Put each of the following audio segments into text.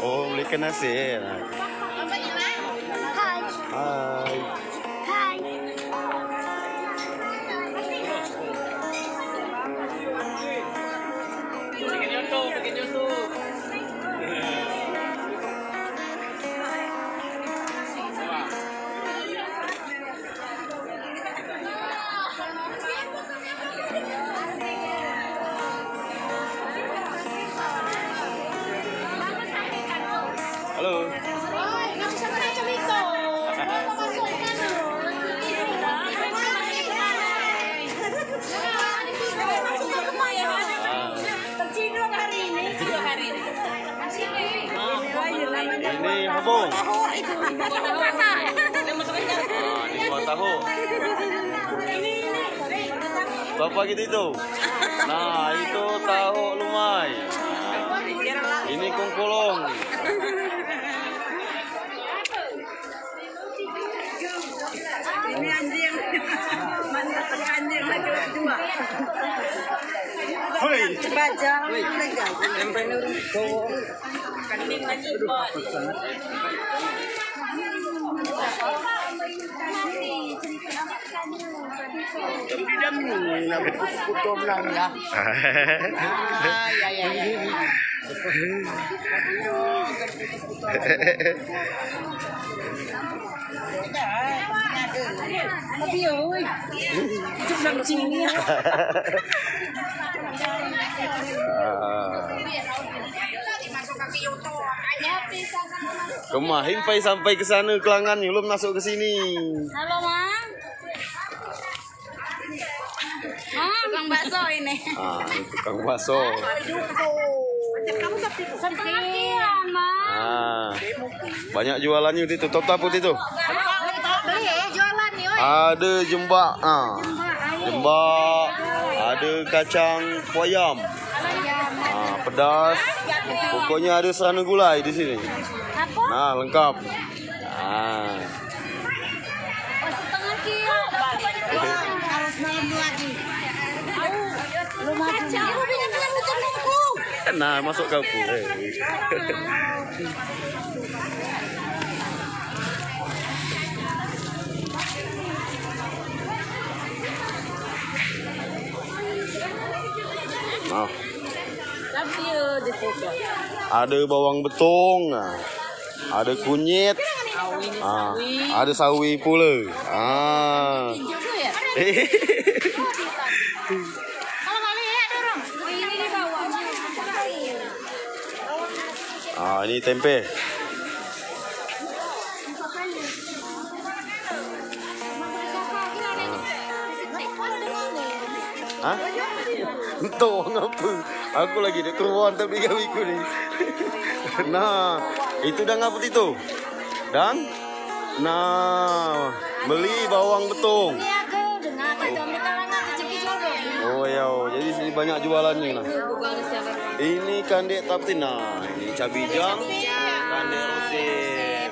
Oh, beli ikan asin. Hai. Hai. Bikin YouTube. Halo. Ini hubung. Ini buat tahu. Berapa gitu itu? Nah, itu tahu lumai. Nah, ini kungkulung. Ini anjing. Mana anjing lagi dua. Hei. Baca enggak? Sampai nurut. Kambing lagi kok. Tapi ơi, chụp làm gì nhỉ? Kemahin sampai ke sana Kelangan belum masuk ke sini. Halo, Mang. Tukang bakso ini. Ah, ini tukang bakso. Ah, banyak jualannya di tutup taput itu. Ada jembak, jembak, ada kacang poyam, pedas. Pokoknya ada serana gulai di sini. Nah, lengkap. Ah. Setengah kilo. Harus malam lagi. Nah, masuk kampung. Nah. Ada bawang betung, ada kunyit, ada sawi pula. Ini tempe. Hah? Entah ngapa. Aku lagi di keruan tapi gawiku ni. Nah, itu dah ngapa itu? Dan beli bawang betung. Oh ya, jadi sini banyak jualannya nah. Ini kandek tapi nah, ini cabai jang, kandek rosin.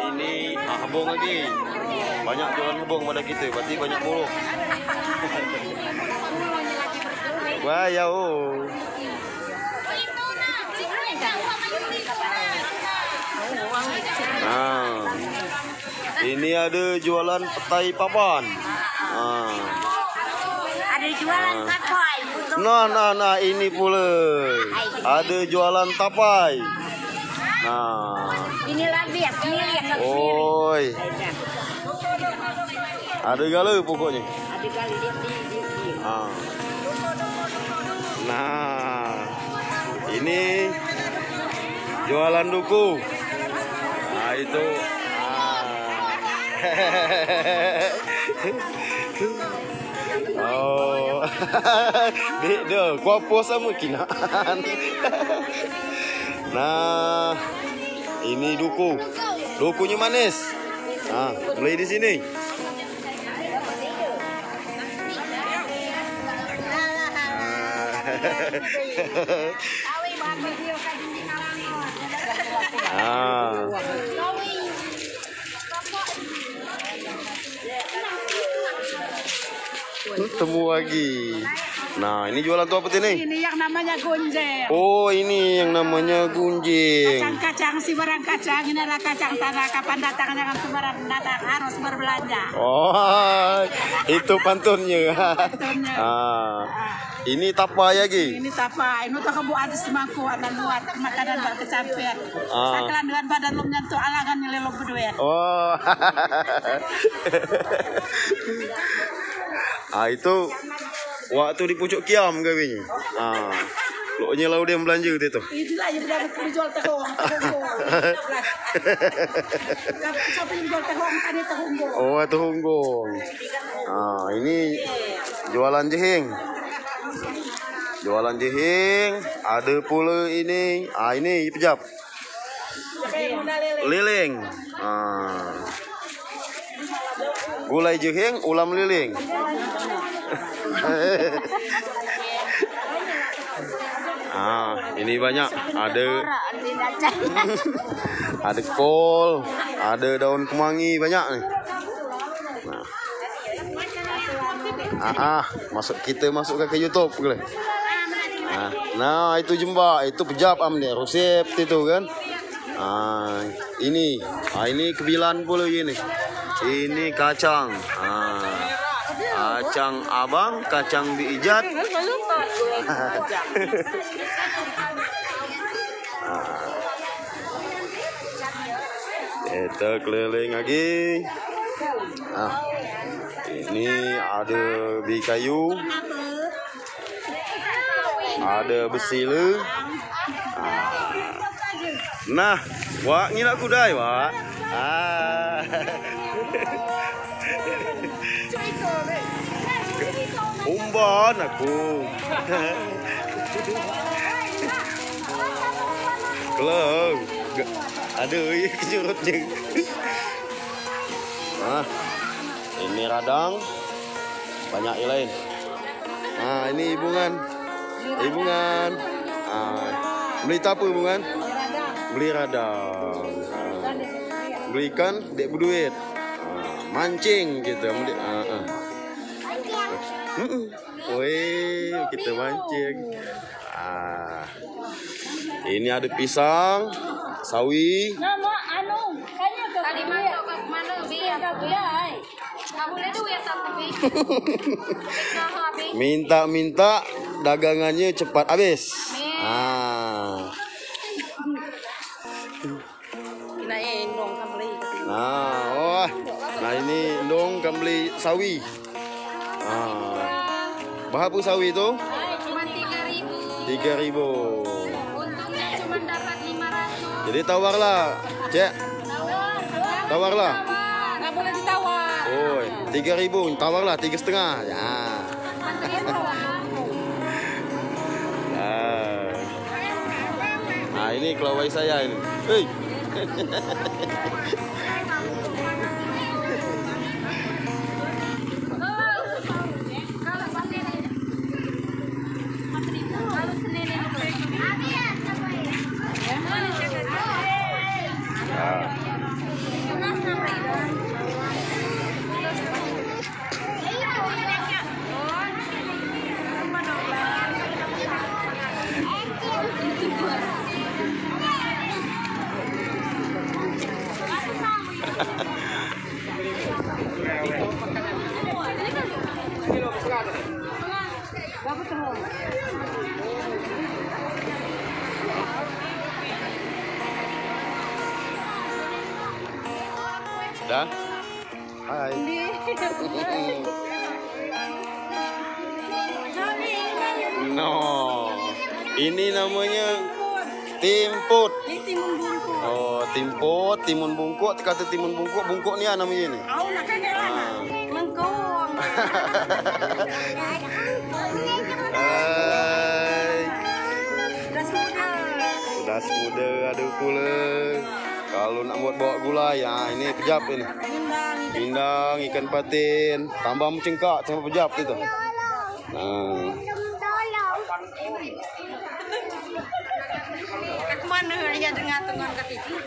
Ini habong lagi. Banyak jualan habong pada kita, berarti banyak buruh. Wah ya Nah, ini ada jualan petai papan. Ada jualan tapai. Nah, ini pula. Ada jualan tapai. Nah. Ini labiak, Oi. Ada gala pokoknya. Ada kali dia. Nah, ini jualan duku. Nah, itu. Oh, beda. Kuapa sama kinaan. Nah, ini duku. Dukunya manis. Nah, beli di sini. Ah. Temu lagi. Nah, ini jualan tuh apa ini? Ini yang namanya gunjel. Oh, ini yang namanya gunjing. Kacang-kacang si barang kacang, ini adalah kacang tanah. Kapan datang jangan sembarang datang, harus berbelanja. Oh, itu pantunnya. Pantunnya. Ah. Ini tapa ya, Gi? Ini tapa, ini tuh kebu atas mangku akan luar makanan buat kecampur. Sakalan dengan badan lu nyentuh alangan nilai berdua. Oh. Ah, itu waktu di pucuk kiam gawinya. Ah. Lo nyelau dia belanja gitu tuh. Itulah yang udah dijual tehong. Siapa yang jual tehong tadi tehunggong. Oh, tehunggong. Ah, ini jualan jehing. Jualan jehing, ada pula ini. Ah, ini pejap. Liling. Ah. Gulai jehing, ulam liling. Ah, ini banyak. Ada kol, ada daun kemangi, banyak nih. Nah, kita masuk ke YouTube boleh. Nah, itu jembak, itu pejap deh, resep itu kan. Ini kebilan pula gini. Ini kacang. Kacang abang, kacang diijat. Kita keliling lagi. Ini ada bi kayu, ada besi le. Nah, wak ngilak kudai wak. Umban aku. Kalau ada ya kejurutnya. Nah, ini radang banyak yang lain. Nah, ini ibungan. Beli apa ibungan? Beli radang. Beli ikan, dek berduit. Mancing gitu. Wih, kita mancing. Ini ada pisang, sawi. Minta dagangannya cepat habis. Nah ini dong kan beli sawi. Berapa sawi itu? Cuma 3.000. 3.000. Untungnya cuma dapat 500. Jadi tawarlah, Cek. Tawarlah. Nggak boleh ditawar. Oh, 3.000, tawarlah 3,5. Ya. Nah, ini kelawai saya ini. Hei. Dah? Hai. No. Ini namanya timput. Oh, timput, timun bungkuk. Kata timun bungkuk, bungkuk ni namanya ni. Mengkong. Das muda ada pula. Kalau nak buat bawa gulai, ya ini pejap ini. Pindang, ikan patin, tambah mencengkak sama pejap itu. Nah. Mana dia dengar tengah ketiga.